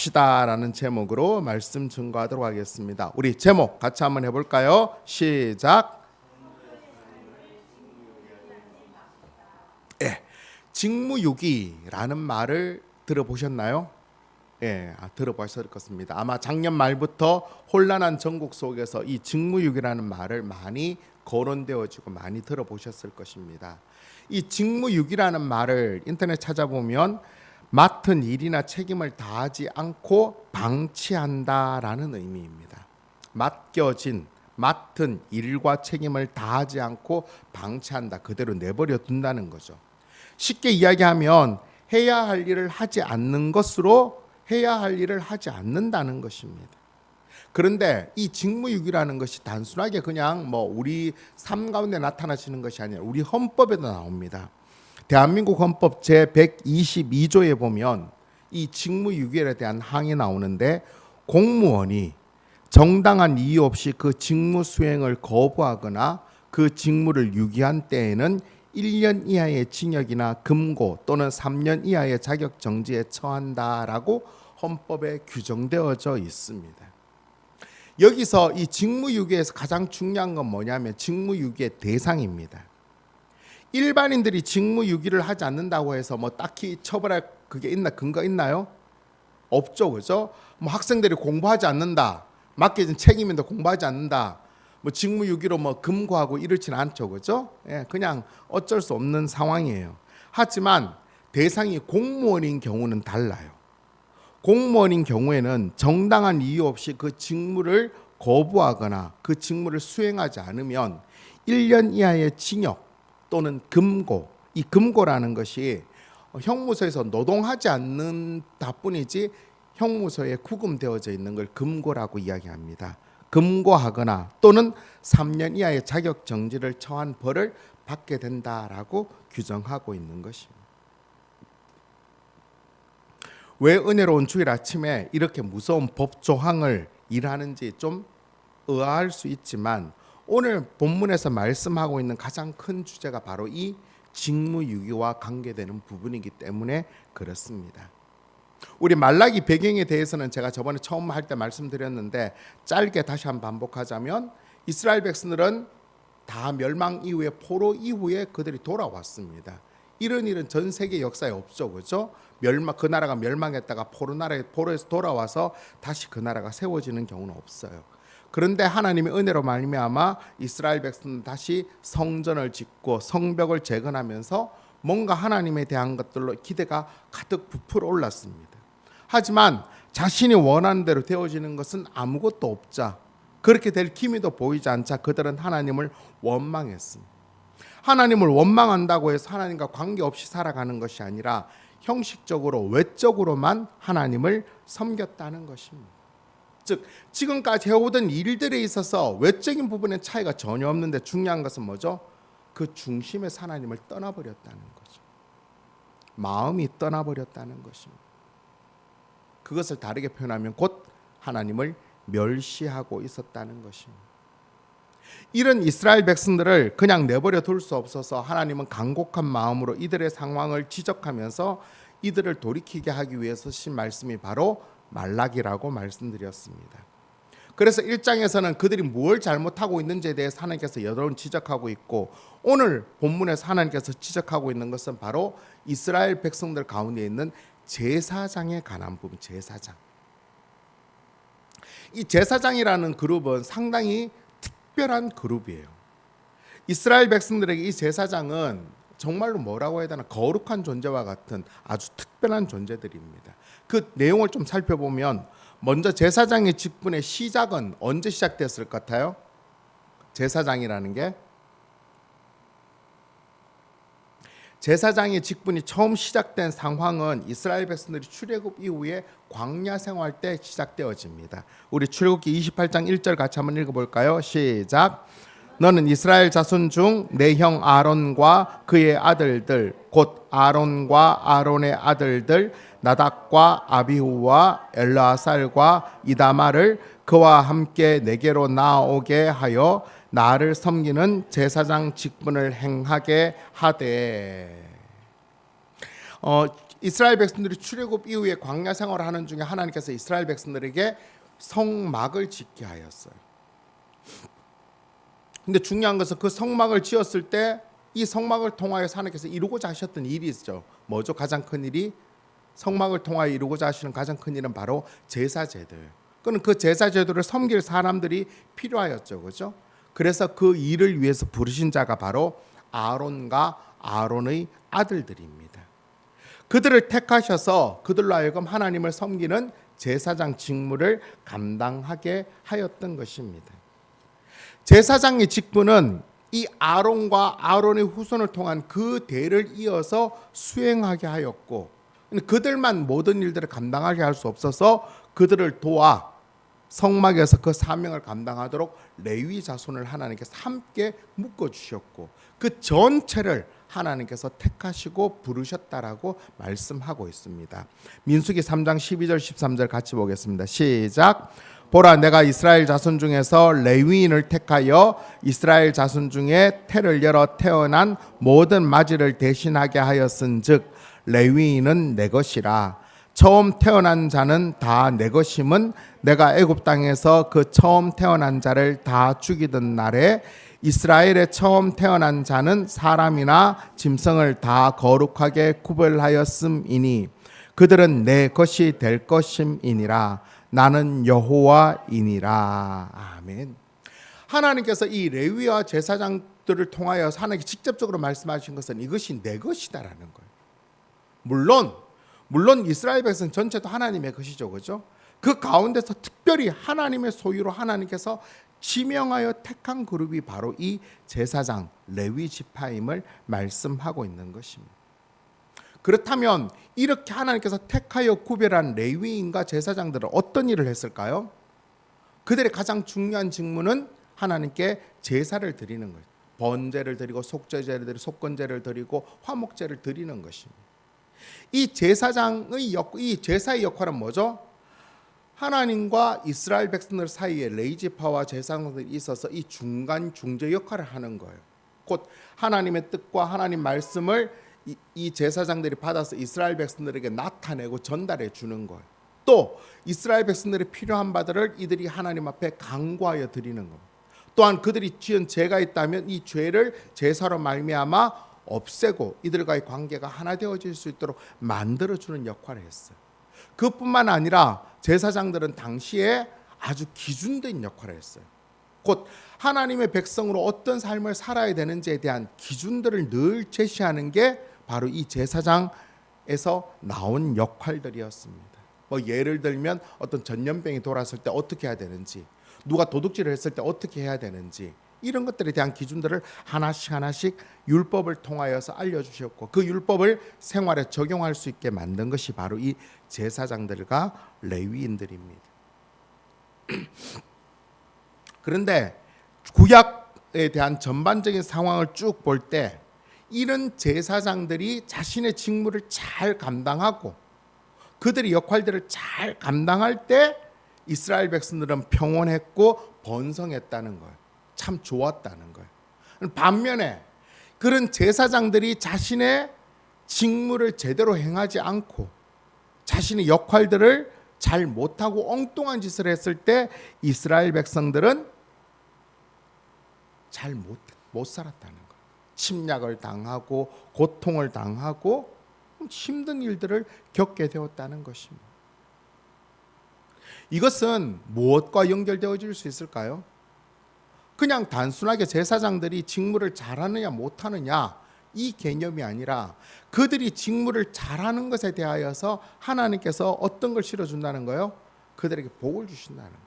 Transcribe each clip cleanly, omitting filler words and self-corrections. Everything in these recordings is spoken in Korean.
합시다라는 제목으로 말씀 증거하도록 하겠습니다. 우리 제목 같이 한번 해볼까요? 시작. 직무유기라는 말을 들어보셨나요? 들어보셨을 것입니다. 아마 작년 말부터 혼란한 전국 속에서 이 직무유기라는 말을 많이 거론되어지고 많이 들어보셨을 것입니다. 이 직무유기라는 말을 인터넷 찾아보면 맡은 일이나 책임을 다하지 않고 방치한다라는 의미입니다. 맡은 일과 책임을 다하지 않고 방치한다, 그대로 내버려 둔다는 거죠. 쉽게 이야기하면 해야 할 일을 하지 않는 것으로 해야 할 일을 하지 않는다는 것입니다. 그런데 이 직무유기라는 것이 단순하게 그냥 우리 삶 가운데 나타나시는 것이 아니라 우리 헌법에도 나옵니다. 대한민국 헌법 제122조에 보면 이 직무유기에 대한 항이 나오는데, 공무원이 정당한 이유 없이 그 직무 수행을 거부하거나 그 직무를 유기한 때에는 1년 이하의 징역이나 금고 또는 3년 이하의 자격정지에 처한다라고 헌법에 규정되어져 있습니다. 여기서 이 직무유기에서 가장 중요한 건 뭐냐면 직무유기의 대상입니다. 일반인들이 직무유기를 하지 않는다고 해서 딱히 처벌할 그게 있나, 근거 있나요? 없죠, 그죠? 학생들이 공부하지 않는다, 맡겨진 책임인데 공부하지 않는다, 직무유기로 금고하고 이렇지는 않죠, 그죠? 그냥 어쩔 수 없는 상황이에요. 하지만 대상이 공무원인 경우는 달라요. 공무원인 경우에는 정당한 이유 없이 그 직무를 거부하거나 그 직무를 수행하지 않으면 1년 이하의 징역 또는 금고, 이 금고라는 것이 형무소에서 노동하지 않는다 뿐이지 형무소에 구금되어져 있는 걸 금고라고 이야기합니다. 금고하거나 또는 3년 이하의 자격정지를 처한 벌을 받게 된다라고 규정하고 있는 것입니다. 왜 은혜로운 주일 아침에 이렇게 무서운 법 조항을 일하는지 좀 의아할 수 있지만, 오늘 본문에서 말씀하고 있는 가장 큰 주제가 바로 이 직무유기와 관계되는 부분이기 때문에 그렇습니다. 우리 말라기 배경에 대해서는 제가 저번에 처음 할 때 말씀드렸는데, 짧게 다시 한번 반복하자면 이스라엘 백성들은 다 멸망 이후에, 포로 이후에 그들이 돌아왔습니다. 이런 일은 전 세계 역사에 없죠, 그렇죠? 그 나라가 멸망했다가 포로에서 돌아와서 다시 그 나라가 세워지는 경우는 없어요. 그런데 하나님의 은혜로 말미암아 이스라엘 백성은 다시 성전을 짓고 성벽을 재건하면서 뭔가 하나님에 대한 것들로 기대가 가득 부풀어 올랐습니다. 하지만 자신이 원하는 대로 되어지는 것은 아무것도 없자, 그렇게 될 기미도 보이지 않자 그들은 하나님을 원망했습니다. 하나님을 원망한다고 해서 하나님과 관계없이 살아가는 것이 아니라 형식적으로 외적으로만 하나님을 섬겼다는 것입니다. 즉 지금까지 해오던 일들에 있어서 외적인 부분의 차이가 전혀 없는데, 중요한 것은 뭐죠? 그 중심에서 하나님을 떠나버렸다는 거죠. 마음이 떠나버렸다는 것입니다. 그것을 다르게 표현하면 곧 하나님을 멸시하고 있었다는 것입니다. 이런 이스라엘 백성들을 그냥 내버려 둘 수 없어서 하나님은 간곡한 마음으로 이들의 상황을 지적하면서 이들을 돌이키게 하기 위해서 하신 말씀이 바로 말라기라고 말씀드렸습니다. 그래서 1장에서는 그들이 뭘 잘못하고 있는지에 대해서 하나님께서 여러 번 지적하고 있고, 오늘 본문에서 하나님께서 지적하고 있는 것은 바로 이스라엘 백성들 가운데 있는 제사장에 관한 부분. 제사장. 이 제사장이라는 그룹은 상당히 특별한 그룹이에요. 이스라엘 백성들에게 이 제사장은 정말로 뭐라고 해야 되나, 거룩한 존재와 같은 아주 특별한 존재들입니다. 그 내용을 좀 살펴보면, 먼저 제사장의 직분의 시작은 언제 시작됐을 것 같아요? 제사장이라는 게 제사장의 직분이 처음 시작된 상황은 이스라엘 백성들이 출애굽 이후에 광야 생활 때 시작되어집니다. 우리 출애굽기 28장 1절 같이 한번 읽어볼까요? 시작. 너는 이스라엘 자손 중 내 형 아론과 그의 아들들, 곧 아론과 아론의 아들들 나답과 아비후와 엘르아살과 이다마를 그와 함께 내게로 나오게 하여 나를 섬기는 제사장 직분을 행하게 하되. 이스라엘 백성들이 출애굽 이후에 광야 생활을 하는 중에 하나님께서 이스라엘 백성들에게 성막을 짓게 하였어요. 근데 중요한 것은 그 성막을 지었을 때 이 성막을 통하여 하나님께서 이루고자 하셨던 일이 있죠. 뭐죠? 가장 큰 일이 성막을 통하여 이루고자 하시는 가장 큰 일은 바로 제사제도예요. 그는 그 제사제도를 섬길 사람들이 필요하였죠. 그렇죠? 그래서 그 일을 위해서 부르신 자가 바로 아론과 아론의 아들들입니다. 그들을 택하셔서 그들로 하여금 하나님을 섬기는 제사장 직무를 감당하게 하였던 것입니다. 제사장의 직분은 이 아론과 아론의 후손을 통한 그 대를 이어서 수행하게 하였고, 그들만 모든 일들을 감당하게 할 수 없어서 그들을 도와 성막에서 그 사명을 감당하도록 레위 자손을 하나님께서 함께 묶어주셨고, 그 전체를 하나님께서 택하시고 부르셨다라고 말씀하고 있습니다. 민수기 3장 12절 13절 같이 보겠습니다. 시작. 보라, 내가 이스라엘 자손 중에서 레위인을 택하여 이스라엘 자손 중에 태를 열어 태어난 모든 맞이를 대신하게 하였은즉 레위인은 내 것이라. 처음 태어난 자는 다 내 것임은 내가 애굽 땅에서 그 처음 태어난 자를 다 죽이던 날에 이스라엘의 처음 태어난 자는 사람이나 짐승을 다 거룩하게 구별하였음이니 그들은 내 것이 될 것임이니라. 나는 여호와이니라. 아멘. 하나님께서 이 레위와 제사장들을 통하여 하나님께 직접적으로 말씀하신 것은 이것이 내 것이다라는 거예요. 물론 이스라엘 백성 전체도 하나님의 것이죠. 그렇죠? 그 가운데서 특별히 하나님의 소유로 하나님께서 지명하여 택한 그룹이 바로 이 제사장 레위 지파임을 말씀하고 있는 것입니다. 그렇다면 이렇게 하나님께서 택하여 구별한 레위인과 제사장들은 어떤 일을 했을까요? 그들의 가장 중요한 직무는 하나님께 제사를 드리는 거예요. 번제를 드리고 속죄제를 드리고 속건제를 드리고 화목제를 드리는 것입니다. 이 제사의 역할은 뭐죠? 하나님과 이스라엘 백성들 사이에 레위지파와 제사장들이 있어서 이 중간 중재 역할을 하는 거예요. 곧 하나님의 뜻과 하나님 말씀을 이 제사장들이 받아서 이스라엘 백성들에게 나타내고 전달해 주는 거예요. 또 이스라엘 백성들이 필요한 바들을 이들이 하나님 앞에 간구하여 드리는 겁니다. 또한 그들이 지은 죄가 있다면 이 죄를 제사로 말미암아 없애고 이들과의 관계가 하나 되어질 수 있도록 만들어주는 역할을 했어요. 그뿐만 아니라 제사장들은 당시에 아주 기준된 역할을 했어요. 곧 하나님의 백성으로 어떤 삶을 살아야 되는지에 대한 기준들을 늘 제시하는 게 바로 이 제사장에서 나온 역할들이었습니다. 예를 들면 어떤 전염병이 돌았을 때 어떻게 해야 되는지, 누가 도둑질을 했을 때 어떻게 해야 되는지, 이런 것들에 대한 기준들을 하나씩 율법을 통하여서 알려주셨고 그 율법을 생활에 적용할 수 있게 만든 것이 바로 이 제사장들과 레위인들입니다. 그런데 구약에 대한 전반적인 상황을 쭉 볼 때 이런 제사장들이 자신의 직무를 잘 감당하고 그들의 역할들을 잘 감당할 때 이스라엘 백성들은 평온했고 번성했다는 거예요. 참 좋았다는 거예요. 반면에 그런 제사장들이 자신의 직무를 제대로 행하지 않고 자신의 역할들을 잘 못하고 엉뚱한 짓을 했을 때 이스라엘 백성들은 잘 못 살았다는 거예요. 침략을 당하고 고통을 당하고 힘든 일들을 겪게 되었다는 것입니다. 이것은 무엇과 연결되어질 수 있을까요? 그냥 단순하게 제사장들이 직무를 잘하느냐 못하느냐 이 개념이 아니라 그들이 직무를 잘하는 것에 대하여서 하나님께서 어떤 걸 실어준다는 거예요? 그들에게 복을 주신다는 거예요.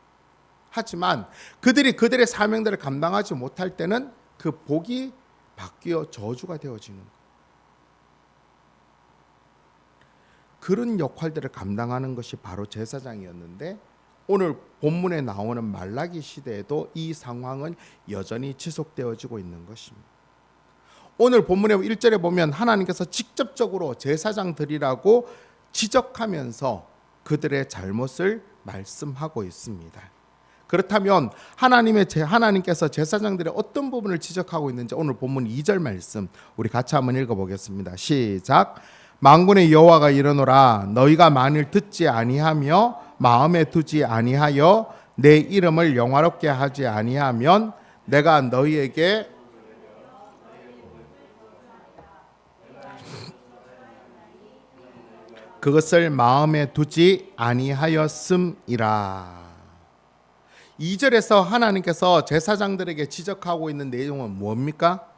하지만 그들이 그들의 사명들을 감당하지 못할 때는 그 복이 바뀌어 저주가 되어지는 거예요. 그런 역할들을 감당하는 것이 바로 제사장이었는데 오늘 본문에 나오는 말라기 시대에도 이 상황은 여전히 지속되어지고 있는 것입니다. 오늘 본문의 1절에 보면 하나님께서 직접적으로 제사장들이라고 지적하면서 그들의 잘못을 말씀하고 있습니다. 그렇다면 하나님께서 제사장들의 어떤 부분을 지적하고 있는지 오늘 본문 2절 말씀 우리 같이 한번 읽어보겠습니다. 시작. 만군의 여호와가 이르노라 너희가 만일 듣지 아니하며 마음에 두지 아니하여 내 이름을 영화롭게 하지 아니하면 내가 너희에게 그것을 마음에 두지 아니하였음이라. 2절에서 하나님께서 제사장들에게 지적하고 있는 내용은 뭡니까?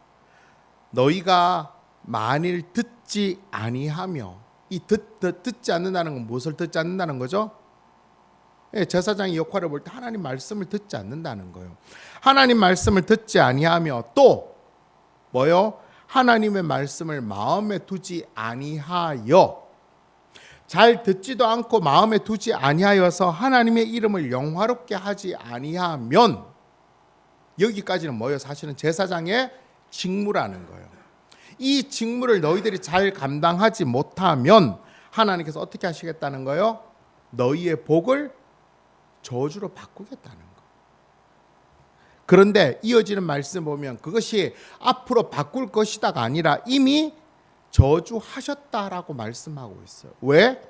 너희가 만일 듣지 아니하며, 이 듣지 않는다는 건 무엇을 듣지 않는다는 거죠? 제사장의 역할을 볼 때 하나님 말씀을 듣지 않는다는 거예요. 하나님 말씀을 듣지 아니하며 또 뭐요? 하나님의 말씀을 마음에 두지 아니하여, 잘 듣지도 않고 마음에 두지 아니하여서 하나님의 이름을 영화롭게 하지 아니하면, 여기까지는 뭐예요? 사실은 제사장의 직무라는 거예요. 이 직무를 너희들이 잘 감당하지 못하면 하나님께서 어떻게 하시겠다는 거예요? 너희의 복을 저주로 바꾸겠다는 거. 그런데 이어지는 말씀 보면 그것이 앞으로 바꿀 것이다가 아니라 이미 저주하셨다라고 말씀하고 있어요. 왜?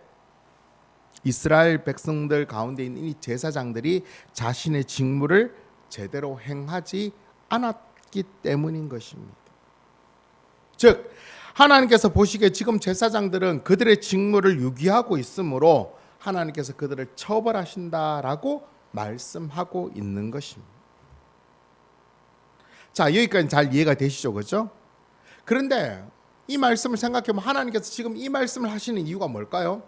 이스라엘 백성들 가운데 있는 이 제사장들이 자신의 직무를 제대로 행하지 않았기 때문인 것입니다. 즉 하나님께서 보시기에 지금 제사장들은 그들의 직무를 유기하고 있으므로 하나님께서 그들을 처벌하신다라고 말씀하고 있는 것입니다. 자, 여기까지 잘 이해가 되시죠? 그렇죠? 그런데 이 말씀을 생각해보면 하나님께서 지금 이 말씀을 하시는 이유가 뭘까요?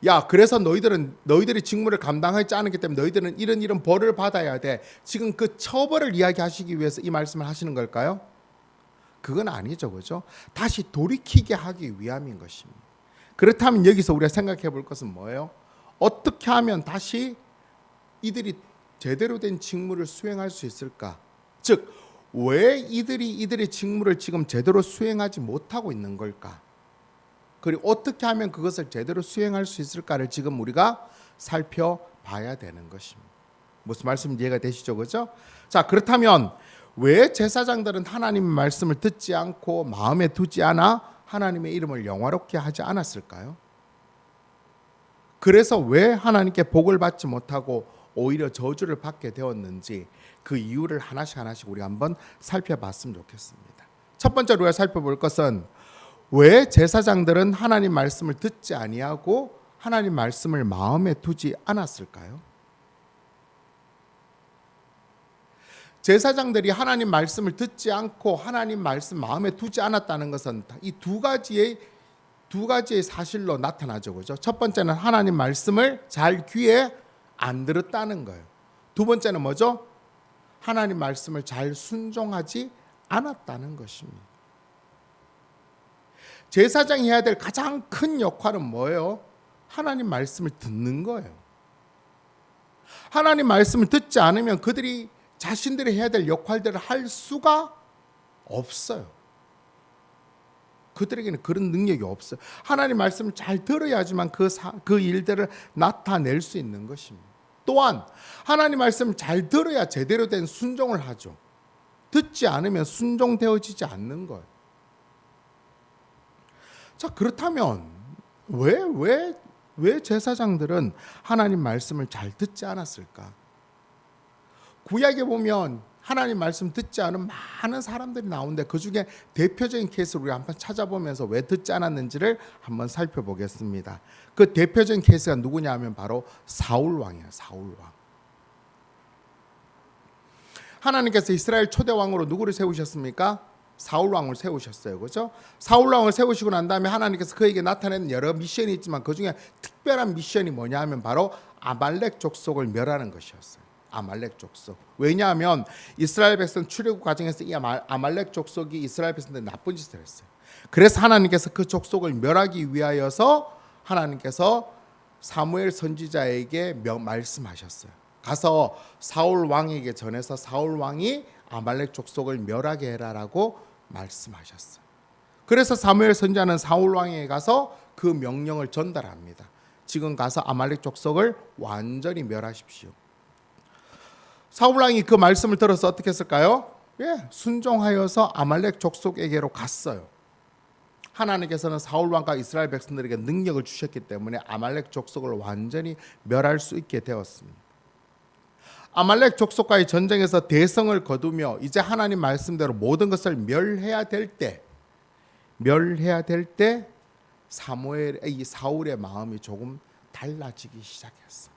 야, 그래서 너희들이 직무를 감당하지 않았기 때문에 너희들은 이런 벌을 받아야 돼. 지금 그 처벌을 이야기하시기 위해서 이 말씀을 하시는 걸까요? 그건 아니죠. 그죠? 다시 돌이키게 하기 위함인 것입니다. 그렇다면 여기서 우리가 생각해 볼 것은 뭐예요? 어떻게 하면 다시 이들이 제대로 된 직무를 수행할 수 있을까? 즉, 왜 이들의 직무를 지금 제대로 수행하지 못하고 있는 걸까? 그리고 어떻게 하면 그것을 제대로 수행할 수 있을까를 지금 우리가 살펴봐야 되는 것입니다. 무슨 말씀인지 이해가 되시죠? 그죠? 자, 그렇다면 왜 제사장들은 하나님의 말씀을 듣지 않고 마음에 두지 않아 하나님의 이름을 영화롭게 하지 않았을까요? 그래서 왜 하나님께 복을 받지 못하고 오히려 저주를 받게 되었는지 그 이유를 하나씩 우리가 한번 살펴봤으면 좋겠습니다. 첫 번째로 우리가 살펴볼 것은 왜 제사장들은 하나님 말씀을 듣지 아니하고 하나님 말씀을 마음에 두지 않았을까요? 제사장들이 하나님 말씀을 듣지 않고 하나님 말씀 마음에 두지 않았다는 것은 이 두 가지의 사실로 나타나죠. 그죠? 첫 번째는 하나님 말씀을 잘 귀에 안 들었다는 거예요. 두 번째는 뭐죠? 하나님 말씀을 잘 순종하지 않았다는 것입니다. 제사장이 해야 될 가장 큰 역할은 뭐예요? 하나님 말씀을 듣는 거예요. 하나님 말씀을 듣지 않으면 그들이 자신들이 해야 될 역할들을 할 수가 없어요. 그들에게는 그런 능력이 없어요. 하나님 말씀을 잘 들어야지만 그 일들을 나타낼 수 있는 것입니다. 또한 하나님 말씀을 잘 들어야 제대로 된 순종을 하죠. 듣지 않으면 순종되어지지 않는 거예요. 자, 그렇다면 왜 제사장들은 하나님 말씀을 잘 듣지 않았을까? 구약에 보면 하나님 말씀 듣지 않은 많은 사람들이 나오는데 그 중에 대표적인 케이스를 우리가 한번 찾아보면서 왜 듣지 않았는지를 한번 살펴보겠습니다. 그 대표적인 케이스가 누구냐 하면 바로 사울 왕이에요. 사울 왕. 하나님께서 이스라엘 초대 왕으로 누구를 세우셨습니까? 사울 왕을 세우셨어요. 그렇죠? 사울 왕을 세우시고 난 다음에 하나님께서 그에게 나타낸 여러 미션이 있지만 그 중에 특별한 미션이 뭐냐 하면 바로 아말렉 족속을 멸하는 것이었어요. 아말렉 족속. 왜냐하면 이스라엘 백성 출애굽 과정에서 이 아말렉 족속이 이스라엘 백성들이 나쁜 짓을 했어요. 그래서 하나님께서 그 족속을 멸하기 위하여서 하나님께서 사무엘 선지자에게 말씀하셨어요. 가서 사울 왕에게 전해서 사울 왕이 아말렉 족속을 멸하게 해라라고 말씀하셨어요. 그래서 사무엘 선지자는 사울 왕에게 가서 그 명령을 전달합니다. 지금 가서 아말렉 족속을 완전히 멸하십시오. 사울 왕이 그 말씀을 들어서 어떻게 했을까요? 순종하여서 아말렉 족속에게로 갔어요. 하나님께서는 사울 왕과 이스라엘 백성들에게 능력을 주셨기 때문에 아말렉 족속을 완전히 멸할 수 있게 되었습니다. 아말렉 족속과의 전쟁에서 대성을 거두며 이제 하나님 말씀대로 모든 것을 멸해야 될 때 이 사울의 마음이 조금 달라지기 시작했어.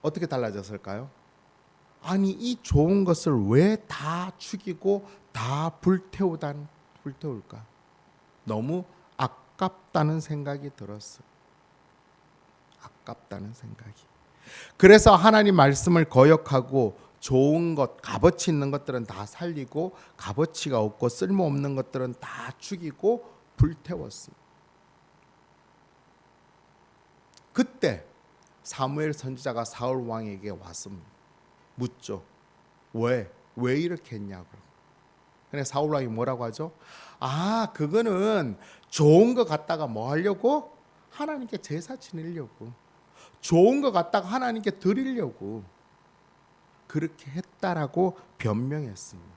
어떻게 달라졌을까요? 아니, 이 좋은 것을 왜 다 죽이고 다 불태울까? 너무 아깝다는 생각이 들었어. 아깝다는 생각이. 그래서 하나님 말씀을 거역하고 좋은 것, 값어치 있는 것들은 다 살리고 값어치가 없고 쓸모없는 것들은 다 죽이고 불태웠습니다. 그때 사무엘 선지자가 사울 왕에게 왔습니다. 묻죠. 왜 이렇게 했냐고. 근데 사울 왕이 뭐라고 하죠? 그거는 좋은 거 갖다가 뭐 하려고? 하나님께 제사 지내려고. 좋은 거 갖다가 하나님께 드리려고 그렇게 했다라고 변명했습니다.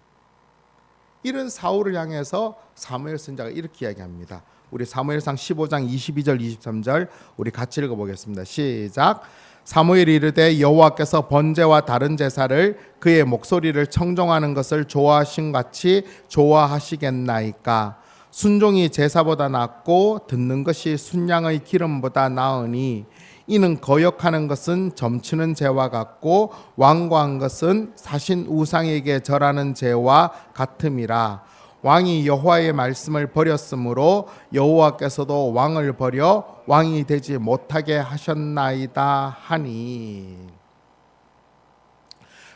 이런 사울을 향해서 사무엘 선지자가 이렇게 이야기합니다. 우리 사무엘상 15장 22절 23절 우리 같이 읽어보겠습니다. 시작. 사무엘이 이르되 여호와께서 번제와 다른 제사를 그의 목소리를 청종하는 것을 좋아하신 같이 좋아하시겠나이까. 순종이 제사보다 낫고 듣는 것이 순양의 기름보다 나으니 이는 거역하는 것은 점치는 죄와 같고 완고한 것은 사신 우상에게 절하는 죄와 같음이라. 왕이 여호와의 말씀을 버렸으므로 여호와께서도 왕을 버려 왕이 되지 못하게 하셨나이다 하니.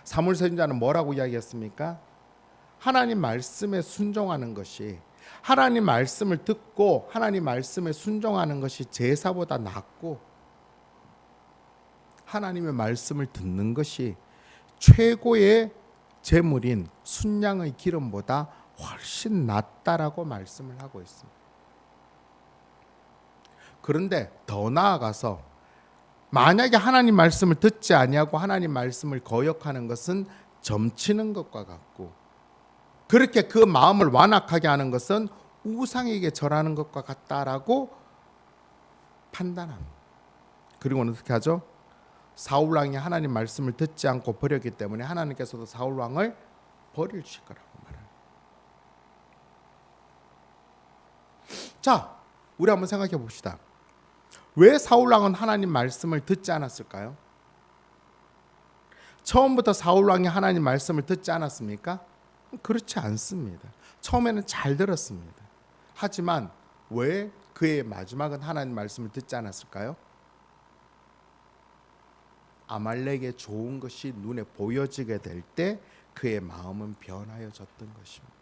사무엘 선지자는 뭐라고 이야기했습니까? 하나님 말씀에 순종하는 것이, 하나님 말씀을 듣고 하나님 말씀에 순종하는 것이 제사보다 낫고 하나님의 말씀을 듣는 것이 최고의 제물인 순양의 기름보다 훨씬 낫다라고 말씀을 하고 있습니다. 그런데 더 나아가서 만약에 하나님 말씀을 듣지 아니하고 하나님 말씀을 거역하는 것은 점치는 것과 같고 그렇게 그 마음을 완악하게 하는 것은 우상에게 절하는 것과 같다라고 판단합니다. 그리고는 어떻게 하죠? 사울 왕이 하나님 말씀을 듣지 않고 버렸기 때문에 하나님께서도 사울 왕을 버리실 거라고 말합니다. 자, 우리 한번 생각해 봅시다. 왜 사울 왕은 하나님 말씀을 듣지 않았을까요? 처음부터 사울 왕이 하나님 말씀을 듣지 않았습니까? 그렇지 않습니다. 처음에는 잘 들었습니다. 하지만 왜 그의 마지막은 하나님 말씀을 듣지 않았을까요? 아말렉의 좋은 것이 눈에 보여지게 될 때 그의 마음은 변하여졌던 것입니다.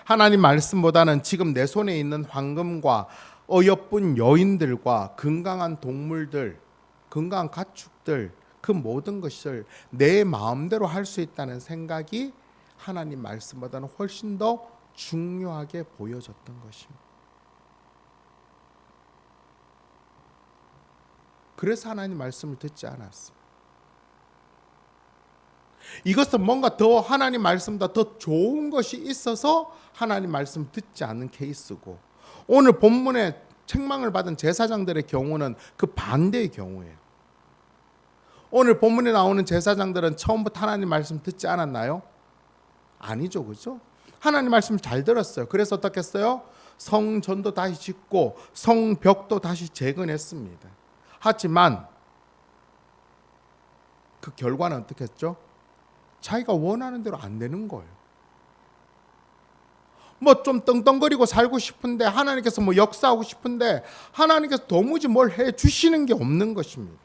하나님 말씀보다는 지금 내 손에 있는 황금과 어여쁜 여인들과 건강한 동물들, 건강한 가축들, 그 모든 것을 내 마음대로 할 수 있다는 생각이 하나님 말씀보다는 훨씬 더 중요하게 보여졌던 것입니다. 그래서 하나님 말씀을 듣지 않았습니다. 이것은 뭔가 더 하나님 말씀보다 더 좋은 것이 있어서 하나님 말씀 듣지 않는 케이스고, 오늘 본문에 책망을 받은 제사장들의 경우는 그 반대의 경우예요. 오늘 본문에 나오는 제사장들은 처음부터 하나님 말씀 듣지 않았나요? 아니죠, 그죠? 하나님 말씀 잘 들었어요. 그래서 어떻게 했어요? 성전도 다시 짓고 성벽도 다시 재건했습니다. 하지만 그 결과는 어떻게 했죠? 자기가 원하는 대로 안 되는 거예요. 뭐 좀 떵떵거리고 살고 싶은데, 하나님께서 뭐 역사하고 싶은데 하나님께서 도무지 뭘 해 주시는 게 없는 것입니다.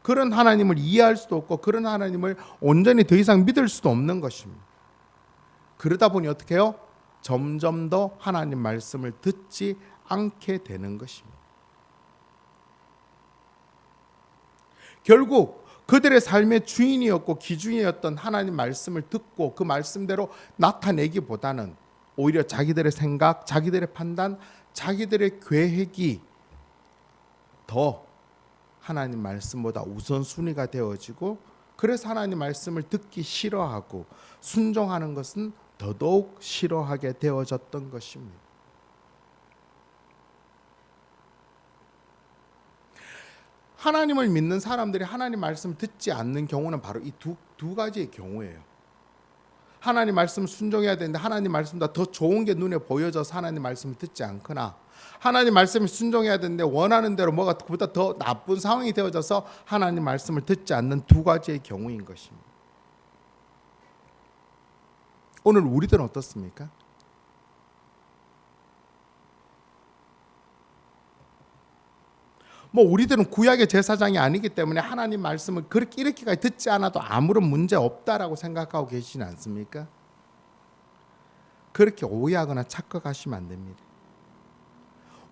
그런 하나님을 이해할 수도 없고 그런 하나님을 온전히 더 이상 믿을 수도 없는 것입니다. 그러다 보니 어떻게 해요? 점점 더 하나님 말씀을 듣지 않게 되는 것입니다. 결국 그들의 삶의 주인이었고 기준이었던 하나님 말씀을 듣고 그 말씀대로 나타내기보다는 오히려 자기들의 생각, 자기들의 판단, 자기들의 계획이 더 하나님 말씀보다 우선순위가 되어지고 그래서 하나님 말씀을 듣기 싫어하고 순종하는 것은 더더욱 싫어하게 되어졌던 것입니다. 하나님을 믿는 사람들이 하나님 말씀을 듣지 않는 경우는 바로 이 두 가지의 경우예요. 하나님 말씀 순종해야 되는데 하나님 말씀보다 더 좋은 게 눈에 보여져서 하나님 말씀을 듣지 않거나, 하나님 말씀을 순종해야 되는데 원하는 대로 뭐가 그보다 더 나쁜 상황이 되어져서 하나님 말씀을 듣지 않는 두 가지의 경우인 것입니다. 오늘 우리들은 어떻습니까? 우리들은 구약의 제사장이 아니기 때문에 하나님 말씀을 그렇게 이렇게까지 듣지 않아도 아무런 문제 없다라고 생각하고 계시지 않습니까? 그렇게 오해하거나 착각하시면 안 됩니다.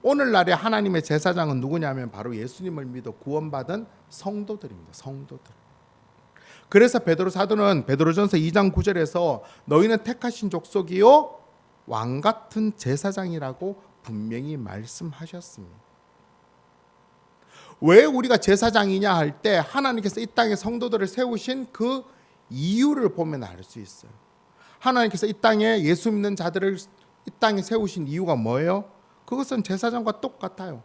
오늘날의 하나님의 제사장은 누구냐면 바로 예수님을 믿어 구원받은 성도들입니다. 성도들. 그래서 베드로 사도는 베드로전서 2장 9절에서 너희는 택하신 족속이요 왕 같은 제사장이라고 분명히 말씀하셨습니다. 왜 우리가 제사장이냐 할 때 하나님께서 이 땅에 성도들을 세우신 그 이유를 보면 알 수 있어요. 하나님께서 이 땅에 예수 믿는 자들을 이 땅에 세우신 이유가 뭐예요? 그것은 제사장과 똑같아요.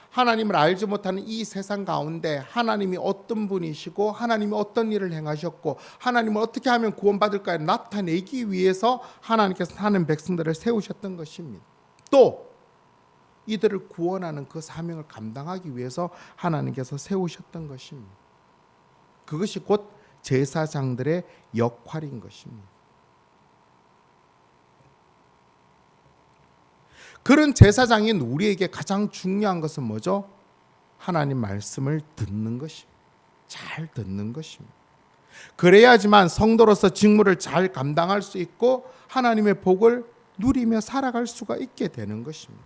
하나님을 알지 못하는 이 세상 가운데 하나님이 어떤 분이시고 하나님이 어떤 일을 행하셨고 하나님을 어떻게 하면 구원받을까를 나타내기 위해서 하나님께서 하는 백성들을 세우셨던 것입니다. 또 이들을 구원하는 그 사명을 감당하기 위해서 하나님께서 세우셨던 것입니다. 그것이 곧 제사장들의 역할인 것입니다. 그런 제사장인 우리에게 가장 중요한 것은 뭐죠? 하나님 말씀을 듣는 것입니다. 잘 듣는 것입니다. 그래야지만 성도로서 직무를 잘 감당할 수 있고 하나님의 복을 누리며 살아갈 수가 있게 되는 것입니다.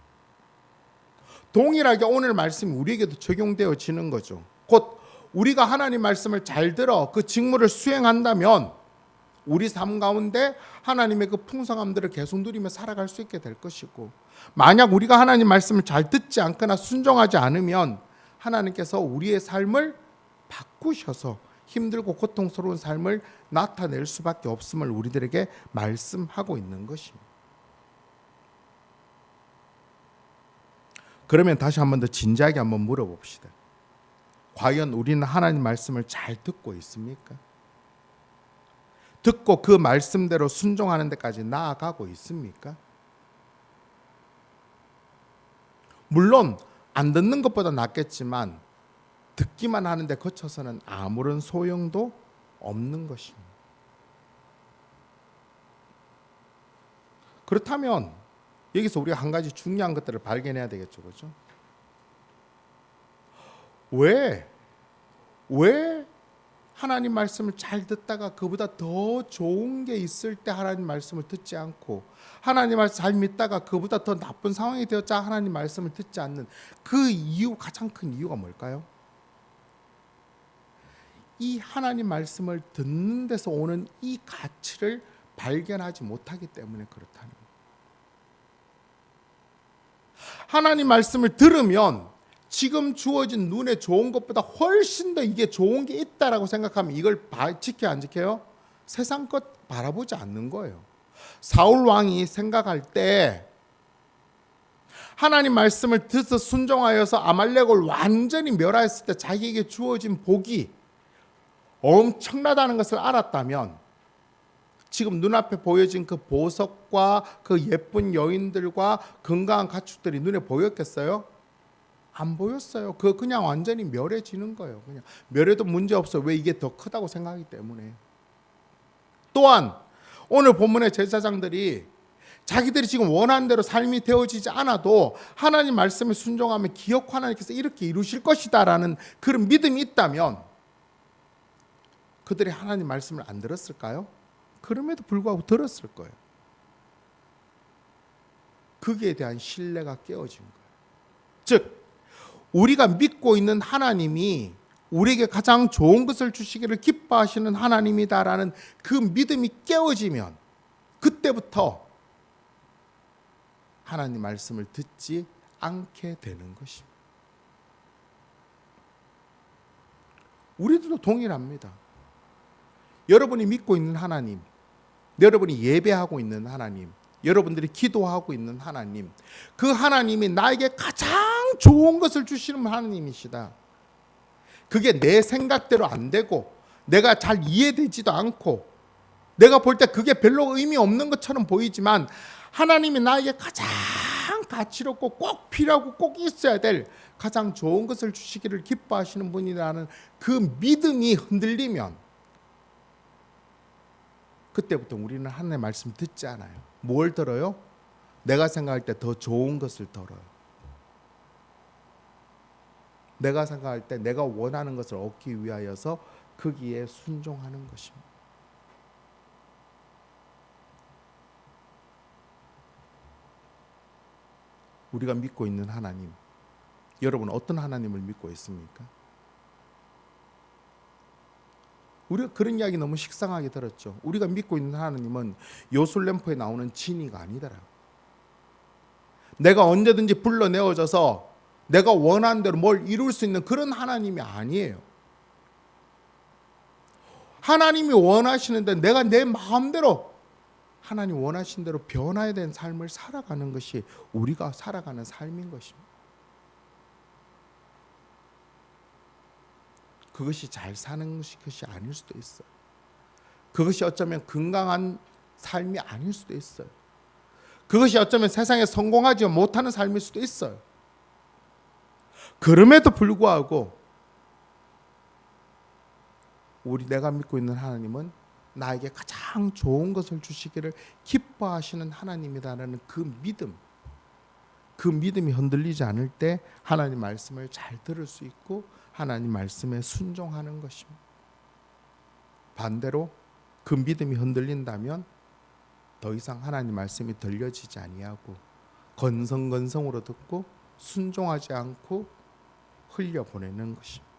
동일하게 오늘 말씀이 우리에게도 적용되어지는 거죠. 곧 우리가 하나님 말씀을 잘 들어 그 직무를 수행한다면 우리 삶 가운데 하나님의 그 풍성함들을 계속 누리며 살아갈 수 있게 될 것이고, 만약 우리가 하나님 말씀을 잘 듣지 않거나 순종하지 않으면 하나님께서 우리의 삶을 바꾸셔서 힘들고 고통스러운 삶을 나타낼 수밖에 없음을 우리들에게 말씀하고 있는 것입니다. 그러면 다시 한 번 더 진지하게 한번 물어봅시다. 과연 우리는 하나님 말씀을 잘 듣고 있습니까? 듣고 그 말씀대로 순종하는 데까지 나아가고 있습니까? 물론 안 듣는 것보다 낫겠지만 듣기만 하는데 거쳐서는 아무런 소용도 없는 것입니다. 그렇다면 여기서 우리가 한 가지 중요한 것들을 발견해야 되겠죠, 그렇죠? 왜 하나님 말씀을 잘 듣다가 그보다 더 좋은 게 있을 때 하나님 말씀을 듣지 않고, 하나님 말씀 잘 믿다가 그보다 더 나쁜 상황이 되었자 하나님 말씀을 듣지 않는 그 이유, 가장 큰 이유가 뭘까요? 이 하나님 말씀을 듣는 데서 오는 이 가치를 발견하지 못하기 때문에 그렇다는 거예요. 하나님 말씀을 들으면 지금 주어진 눈에 좋은 것보다 훨씬 더 이게 좋은 게 있다라고 생각하면 이걸 지켜야 안 지켜요? 세상 것 바라보지 않는 거예요. 사울 왕이 생각할 때 하나님 말씀을 듣어 순종하여서 아말렉을 완전히 멸하였을 때 자기에게 주어진 복이 엄청나다는 것을 알았다면 지금 눈앞에 보여진 그 보석과 그 예쁜 여인들과 건강한 가축들이 눈에 보였겠어요? 안 보였어요. 그냥 완전히 멸해지는 거예요. 그냥 멸해도 문제 없어요. 왜? 이게 더 크다고 생각하기 때문에. 또한 오늘 본문의 제사장들이 자기들이 지금 원하는 대로 삶이 되어지지 않아도 하나님 말씀에 순종하면 기어코 하나님께서 이렇게 이루실 것이다라는 그런 믿음이 있다면 그들이 하나님 말씀을 안 들었을까요? 그럼에도 불구하고 들었을 거예요. 거기에 대한 신뢰가 깨어진 거예요. 즉 우리가 믿고 있는 하나님이 우리에게 가장 좋은 것을 주시기를 기뻐하시는 하나님이다라는 그 믿음이 깨어지면 그때부터 하나님 말씀을 듣지 않게 되는 것입니다. 우리들도 동일합니다. 여러분이 믿고 있는 하나님, 여러분이 예배하고 있는 하나님, 여러분들이 기도하고 있는 하나님, 그 하나님이 나에게 가장 좋은 것을 주시는 하나님이시다. 그게 내 생각대로 안 되고 내가 잘 이해되지도 않고 내가 볼 때 그게 별로 의미 없는 것처럼 보이지만 하나님이 나에게 가장 가치롭고 꼭 필요하고 꼭 있어야 될 가장 좋은 것을 주시기를 기뻐하시는 분이라는 그 믿음이 흔들리면 그때부터 우리는 하나님의 말씀 듣지 않아요. 뭘 들어요? 내가 생각할 때 더 좋은 것을 들어요. 내가 생각할 때 내가 원하는 것을 얻기 위하여서 거기에 순종하는 것입니다. 우리가 믿고 있는 하나님, 여러분 어떤 하나님을 믿고 있습니까? 우리가 그런 이야기 너무 식상하게 들었죠. 우리가 믿고 있는 하나님은 요술램프에 나오는 지니가 아니더라. 내가 언제든지 불러내어져서 내가 원하는 대로 뭘 이룰 수 있는 그런 하나님이 아니에요. 하나님이 원하시는데 내가 내 마음대로 하나님 원하신 대로 변화에 대한 삶을 살아가는 것이 우리가 살아가는 삶인 것입니다. 그것이 잘 사는 것이 아닐 수도 있어요. 그것이 어쩌면 건강한 삶이 아닐 수도 있어요. 그것이 어쩌면 세상에 성공하지 못하는 삶일 수도 있어요. 그럼에도 불구하고 내가 믿고 있는 하나님은 나에게 가장 좋은 것을 주시기를 기뻐하시는 하나님이다라는 그 믿음이 흔들리지 않을 때 하나님 말씀을 잘 들을 수 있고 하나님 말씀에 순종하는 것입니다. 반대로 그 믿음이 흔들린다면 더 이상 하나님 말씀이 들려지지 아니하고 건성건성으로 듣고 순종하지 않고 흘려보내는 것입니다.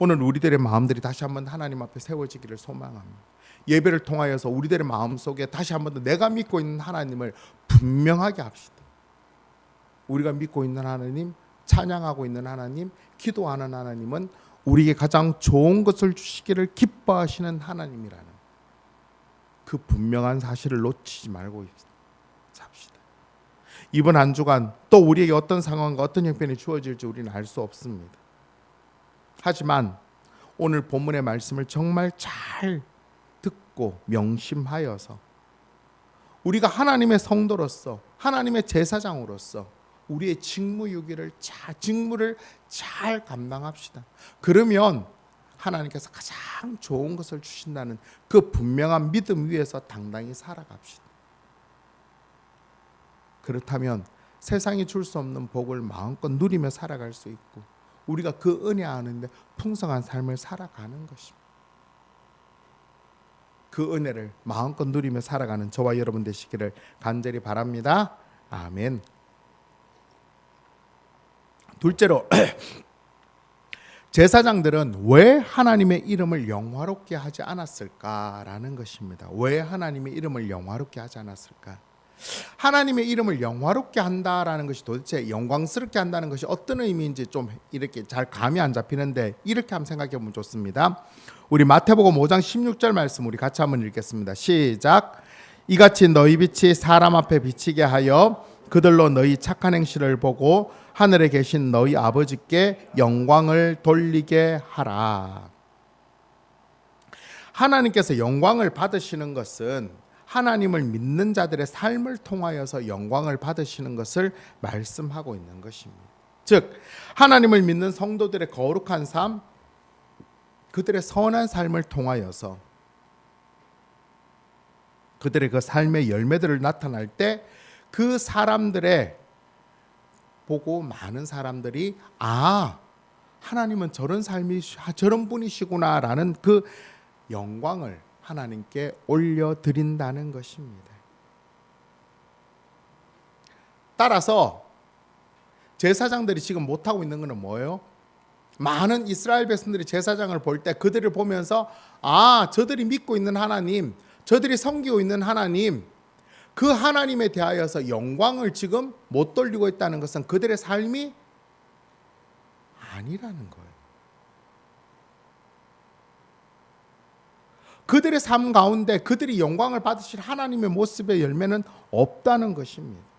오늘 우리들의 마음들이 다시 한번 하나님 앞에 세워지기를 소망합니다. 예배를 통하여서 우리들의 마음속에 다시 한번 더 내가 믿고 있는 하나님을 분명하게 합시다. 우리가 믿고 있는 하나님, 찬양하고 있는 하나님, 기도하는 하나님은 우리에게 가장 좋은 것을 주시기를 기뻐하시는 하나님이라는 그 분명한 사실을 놓치지 말고 삽시다. 이번 한 주간 또 우리에게 어떤 상황과 어떤 형편이 주어질지 우리는 알 수 없습니다. 하지만 오늘 본문의 말씀을 정말 잘 듣고 명심하여서 우리가 하나님의 성도로서 하나님의 제사장으로서 우리의 직무를 잘 감당합시다. 그러면 하나님께서 가장 좋은 것을 주신다는 그 분명한 믿음 위에서 당당히 살아갑시다. 그렇다면 세상이 줄 수 없는 복을 마음껏 누리며 살아갈 수 있고 우리가 그 은혜 안에 풍성한 삶을 살아가는 것입니다. 그 은혜를 마음껏 누리며 살아가는 저와 여러분 되시기를 간절히 바랍니다. 아멘. 둘째로 제사장들은 왜 하나님의 이름을 영화롭게 하지 않았을까라는 것입니다. 왜 하나님의 이름을 영화롭게 하지 않았을까? 하나님의 이름을 영화롭게 한다라는 것이 도대체 영광스럽게 한다는 것이 어떤 의미인지 좀 이렇게 잘 감이 안 잡히는데 이렇게 한번 생각해 보면 좋습니다. 우리 마태복음 5장 16절 말씀 우리 같이 한번 읽겠습니다. 시작. 이같이 너희 빛이 사람 앞에 비치게 하여 그들로 너희 착한 행실을 보고 하늘에 계신 너희 아버지께 영광을 돌리게 하라. 하나님께서 영광을 받으시는 것은 하나님을 믿는 자들의 삶을 통하여서 영광을 받으시는 것을 말씀하고 있는 것입니다. 즉 하나님을 믿는 성도들의 거룩한 삶, 그들의 선한 삶을 통하여서 그들의 그 삶의 열매들을 나타날 때 그 사람들의 보고 많은 사람들이 하나님은 저런 삶이 저런 분이시구나라는 그 영광을 하나님께 올려드린다는 것입니다. 따라서 제사장들이 지금 못하고 있는 것은 뭐예요? 많은 이스라엘 백성들이 제사장을 볼 때 그들을 보면서 저들이 믿고 있는 하나님, 저들이 섬기고 있는 하나님, 그 하나님에 대하여서 영광을 지금 못 돌리고 있다는 것은 그들의 삶이 아니라는 거예요. 그들의 삶 가운데 그들이 영광을 받으실 하나님의 모습의 열매는 없다는 것입니다.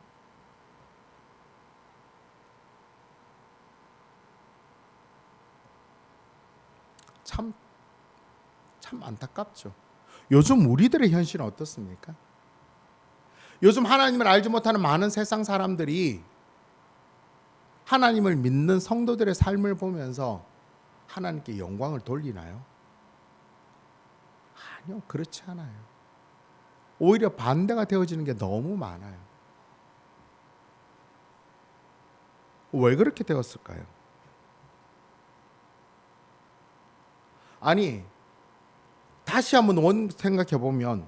참 안타깝죠. 요즘 우리들의 현실은 어떻습니까? 요즘 하나님을 알지 못하는 많은 세상 사람들이 하나님을 믿는 성도들의 삶을 보면서 하나님께 영광을 돌리나요? 아니요, 그렇지 않아요. 오히려 반대가 되어지는 게 너무 많아요. 왜 그렇게 되었을까요? 아니, 다시 한번 생각해 보면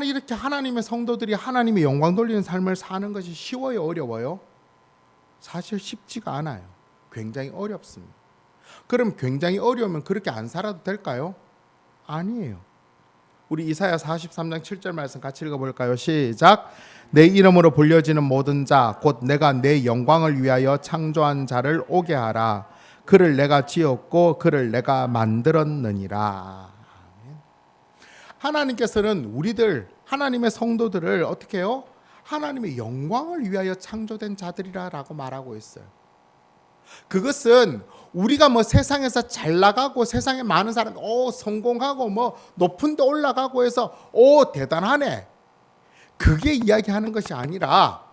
이렇게 하나님의 성도들이 하나님의 영광 돌리는 삶을 사는 것이 쉬워요, 어려워요? 사실 쉽지가 않아요. 굉장히 어렵습니다. 그럼 굉장히 어려우면 그렇게 안 살아도 될까요? 아니에요. 우리 이사야 43장 7절 말씀 같이 읽어볼까요? 시작. 내 이름으로 불려지는 모든 자 곧 내가 내 영광을 위하여 창조한 자를 오게 하라. 그를 내가 지었고 그를 내가 만들었느니라. 하나님께서는 우리들 하나님의 성도들을 어떻게 해요? 하나님의 영광을 위하여 창조된 자들이라고 말하고 있어요. 그것은 우리가 뭐 세상에서 잘 나가고 세상에 많은 사람 성공하고 뭐 높은 데 올라가고 해서 대단하네, 그게 이야기하는 것이 아니라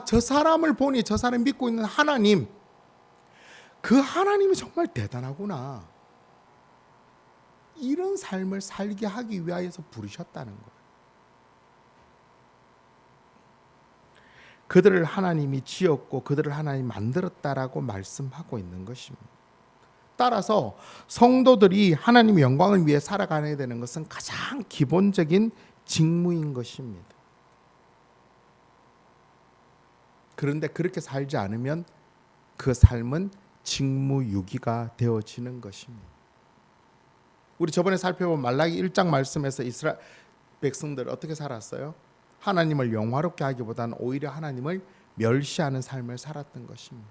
저 사람을 보니 저 사람이 믿고 있는 하나님, 그 하나님이 정말 대단하구나, 이런 삶을 살게 하기 위하여서 부르셨다는 거예요. 그들을 하나님이 지었고 그들을 하나님이 만들었다라고 말씀하고 있는 것입니다. 따라서 성도들이 하나님의 영광을 위해 살아가야 되는 것은 가장 기본적인 직무인 것입니다. 그런데 그렇게 살지 않으면 그 삶은 직무유기가 되어지는 것입니다. 우리 저번에 살펴본 말라기 1장 말씀에서 이스라엘 백성들 어떻게 살았어요? 하나님을 영화롭게 하기보다는 오히려 하나님을 멸시하는 삶을 살았던 것입니다.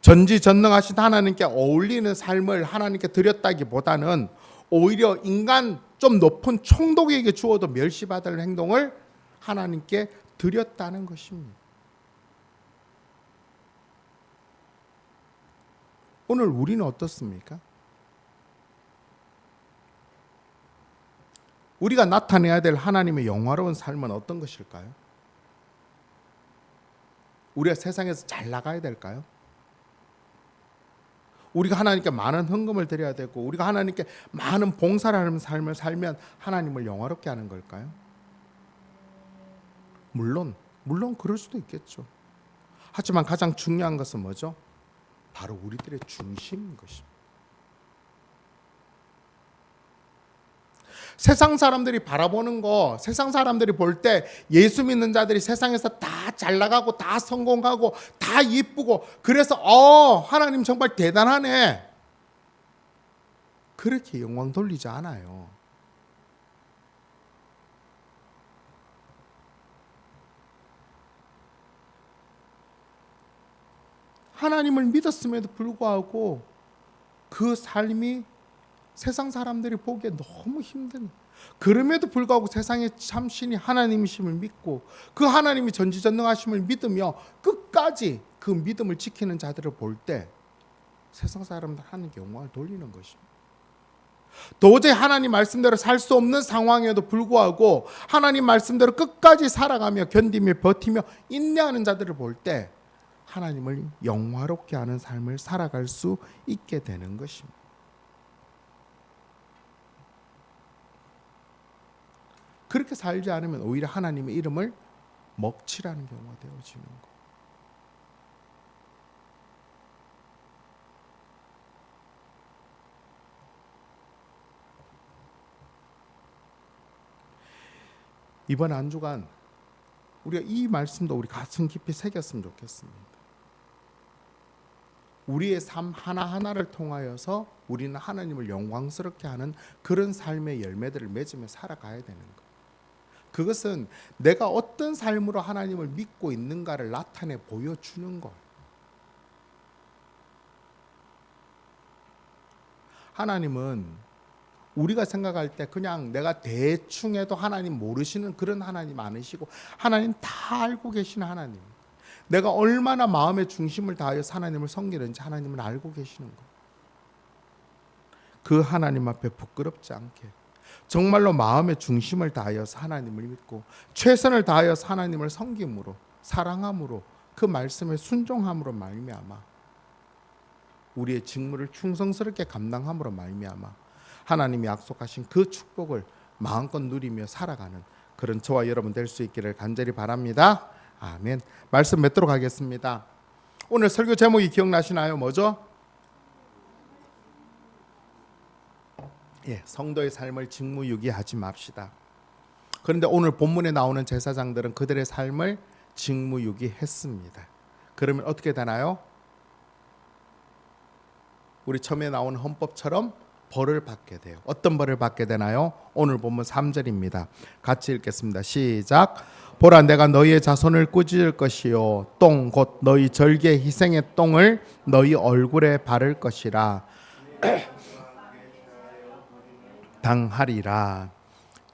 전지전능하신 하나님께 어울리는 삶을 하나님께 드렸다기보다는 오히려 인간 좀 높은 총독에게 주어도 멸시받을 행동을 하나님께 드렸다는 것입니다. 오늘 우리는 어떻습니까? 우리가 나타내야 될 하나님의 영화로운 삶은 어떤 것일까요? 우리가 세상에서 잘 나가야 될까요? 우리가 하나님께 많은 헌금을 드려야 되고 우리가 하나님께 많은 봉사를 하는 삶을 살면 하나님을 영화롭게 하는 걸까요? 물론 그럴 수도 있겠죠. 하지만 가장 중요한 것은 뭐죠? 바로 우리들의 중심인 것입니다. 세상 사람들이 바라보는 거, 세상 사람들이 볼 때 예수 믿는 자들이 세상에서 다 잘 나가고 다 성공하고 다 이쁘고 그래서 하나님 정말 대단하네, 그렇게 영광 돌리지 않아요. 하나님을 믿었음에도 불구하고 그 삶이 세상 사람들이 보기에 너무 힘든, 그럼에도 불구하고 세상의 참신이 하나님이심을 믿고 그 하나님이 전지전능하심을 믿으며 끝까지 그 믿음을 지키는 자들을 볼 때 세상 사람들 하나님께 영광을 돌리는 것입니다. 도저히 하나님 말씀대로 살 수 없는 상황에도 불구하고 하나님 말씀대로 끝까지 살아가며 견디며 버티며 인내하는 자들을 볼 때 하나님을 영화롭게 하는 삶을 살아갈 수 있게 되는 것입니다. 그렇게 살지 않으면 오히려 하나님의 이름을 먹칠하는 경우가 되어지는 것. 이번 한 주간 우리가 이 말씀도 우리 가슴 깊이 새겼으면 좋겠습니다. 우리의 삶 하나하나를 통하여서 우리는 하나님을 영광스럽게 하는 그런 삶의 열매들을 맺으며 살아가야 되는 것. 그것은 내가 어떤 삶으로 하나님을 믿고 있는가를 나타내 보여주는 것. 하나님은 우리가 생각할 때 그냥 내가 대충 해도 하나님 모르시는 그런 하나님 아니시고 하나님 다 알고 계시는 하나님. 내가 얼마나 마음의 중심을 다하여서 하나님을 섬기는지 하나님은 알고 계시는 거예요. 그 하나님 앞에 부끄럽지 않게 정말로 마음의 중심을 다하여서 하나님을 믿고 최선을 다하여서 하나님을 섬김으로 사랑함으로 그 말씀에 순종함으로 말미암아 우리의 직무를 충성스럽게 감당함으로 말미암아 하나님이 약속하신 그 축복을 마음껏 누리며 살아가는 그런 저와 여러분 될 수 있기를 간절히 바랍니다. 아멘. 말씀 맺도록 하겠습니다. 오늘 설교 제목이 기억나시나요? 뭐죠? 성도의 삶을 직무유기하지 맙시다. 그런데 오늘 본문에 나오는 제사장들은 그들의 삶을 직무유기했습니다. 그러면 어떻게 되나요? 우리 처음에 나온 헌법처럼 벌을 받게 돼요. 어떤 벌을 받게 되나요? 오늘 본문 3절입니다. 같이 읽겠습니다. 시작. 보라, 내가 너희의 자손을 꾸짖을 것이요 똥 곧 너희 절개 희생의 똥을 너희 얼굴에 바를 것이라 당하리라.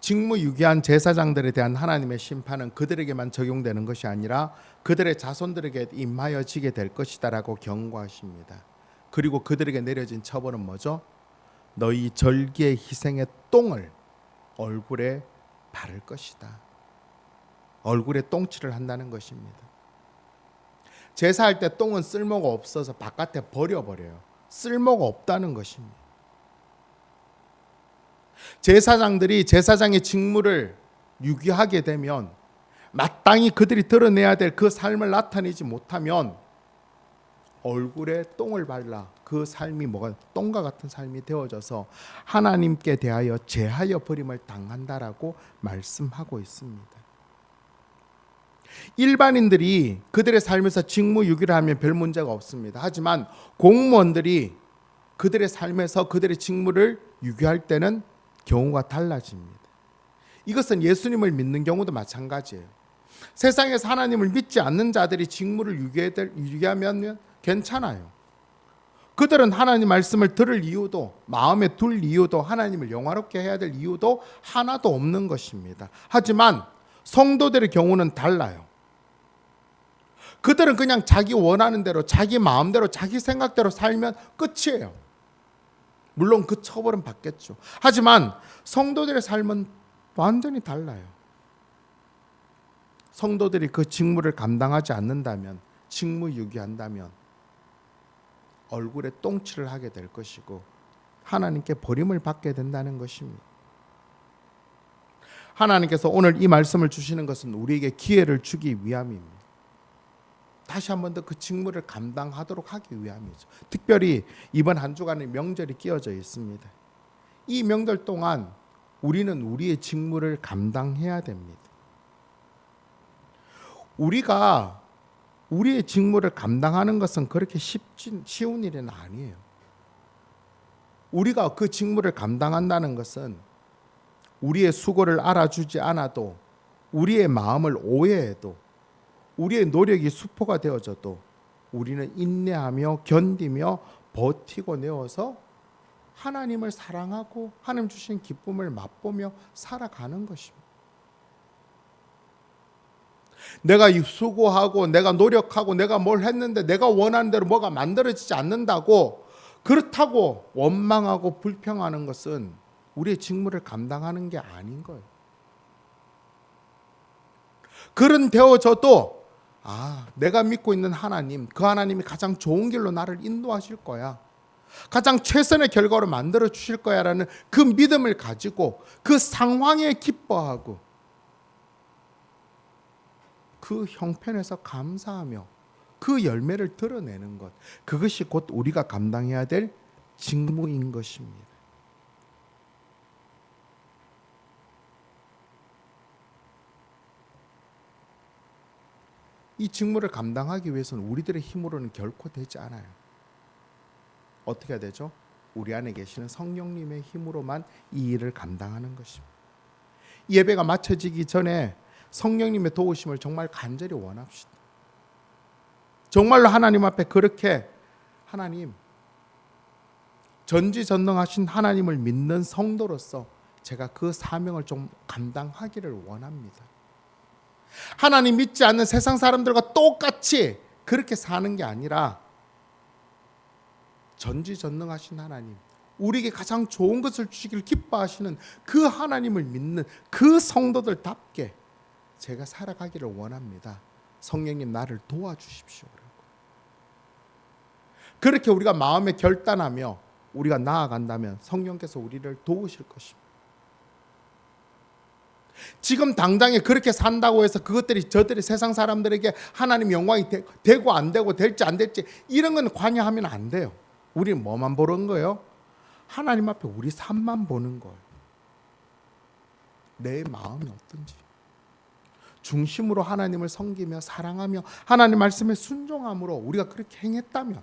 직무유기한 제사장들에 대한 하나님의 심판은 그들에게만 적용되는 것이 아니라 그들의 자손들에게 임하여지게 될 것이다라고 경고하십니다. 그리고 그들에게 내려진 처벌은 뭐죠? 너희 절기의 희생의 똥을 얼굴에 바를 것이다. 얼굴에 똥칠을 한다는 것입니다. 제사할 때 똥은 쓸모가 없어서 바깥에 버려버려요. 쓸모가 없다는 것입니다. 제사장들이 제사장의 직무를 유기하게 되면 마땅히 그들이 드러내야 될 그 삶을 나타내지 못하면 얼굴에 똥을 발라 그 삶이 뭐가 똥과 같은 삶이 되어져서 하나님께 대하여 제하여 버림을 당한다라고 말씀하고 있습니다. 일반인들이 그들의 삶에서 직무유기를 하면 별 문제가 없습니다. 하지만 공무원들이 그들의 삶에서 그들의 직무를 유기할 때는 경우가 달라집니다. 이것은 예수님을 믿는 경우도 마찬가지예요. 세상에서 하나님을 믿지 않는 자들이 직무를 유기하면 괜찮아요. 그들은 하나님 말씀을 들을 이유도 마음에 둘 이유도 하나님을 영화롭게 해야 될 이유도 하나도 없는 것입니다. 하지만 성도들의 경우는 달라요. 그들은 그냥 자기 원하는 대로 자기 마음대로 자기 생각대로 살면 끝이에요. 물론 그 처벌은 받겠죠. 하지만 성도들의 삶은 완전히 달라요. 성도들이 그 직무를 감당하지 않는다면, 직무유기한다면 얼굴에 똥칠을 하게 될 것이고 하나님께 버림을 받게 된다는 것입니다. 하나님께서 오늘 이 말씀을 주시는 것은 우리에게 기회를 주기 위함입니다. 다시 한 번 더 그 직무를 감당하도록 하기 위함이죠. 특별히 이번 한 주간에 명절이 끼어져 있습니다. 이 명절 동안 우리는 우리의 직무를 감당해야 됩니다. 우리가 우리의 직무를 감당하는 것은 그렇게 쉬운 일은 아니에요. 우리가 그 직무를 감당한다는 것은 우리의 수고를 알아주지 않아도, 우리의 마음을 오해해도, 우리의 노력이 수포가 되어져도 우리는 인내하며 견디며 버티고 내어서 하나님을 사랑하고 하나님 주신 기쁨을 맛보며 살아가는 것입니다. 내가 수고하고 내가 노력하고 내가 뭘 했는데 내가 원하는 대로 뭐가 만들어지지 않는다고, 그렇다고 원망하고 불평하는 것은 우리의 직무를 감당하는 게 아닌 거예요. 그런 되어져도 내가 믿고 있는 하나님, 그 하나님이 가장 좋은 길로 나를 인도하실 거야, 가장 최선의 결과로 만들어 주실 거야 라는 그 믿음을 가지고 그 상황에 기뻐하고 그 형편에서 감사하며 그 열매를 드러내는 것, 그것이 곧 우리가 감당해야 될 직무인 것입니다. 이 직무를 감당하기 위해서는 우리들의 힘으로는 결코 되지 않아요. 어떻게 해야 되죠? 우리 안에 계시는 성령님의 힘으로만 이 일을 감당하는 것입니다. 예배가 마쳐지기 전에 성령님의 도우심을 정말 간절히 원합시다. 정말로 하나님 앞에 그렇게, 하나님, 전지전능하신 하나님을 믿는 성도로서 제가 그 사명을 좀 감당하기를 원합니다. 하나님 믿지 않는 세상 사람들과 똑같이 그렇게 사는 게 아니라 전지전능하신 하나님, 우리에게 가장 좋은 것을 주시기를 기뻐하시는 그 하나님을 믿는 그 성도들답게 제가 살아가기를 원합니다. 성령님 나를 도와주십시오. 그렇게 우리가 마음에 결단하며 우리가 나아간다면 성령께서 우리를 도우실 것입니다. 지금 당장에 그렇게 산다고 해서 그것들이 저들이 세상 사람들에게 하나님 영광이 되고 안 되고 될지 안 될지 이런 건 관여하면 안 돼요. 우리는 뭐만 보는 거예요? 하나님 앞에 우리 삶만 보는 거예요. 내 마음이 어떤지 중심으로 하나님을 섬기며 사랑하며 하나님 말씀에 순종함으로 우리가 그렇게 행했다면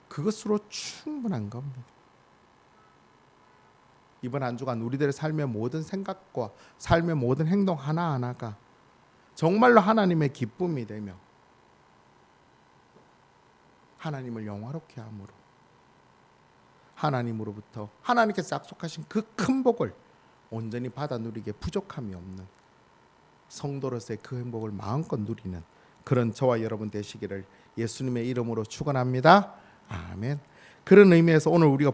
그것으로 충분한 겁니다. 이번 한 주간 우리들의 삶의 모든 생각과 삶의 모든 행동 하나하나가 정말로 하나님의 기쁨이 되며 하나님을 영화롭게 함으로 하나님으로부터 하나님께서 약속하신 그 큰 복을 온전히 받아 누리기에 부족함이 없는 성도로서의 그 행복을 마음껏 누리는 그런 저와 여러분 되시기를 예수님의 이름으로 축원합니다. 아멘. 그런 의미에서 오늘 우리가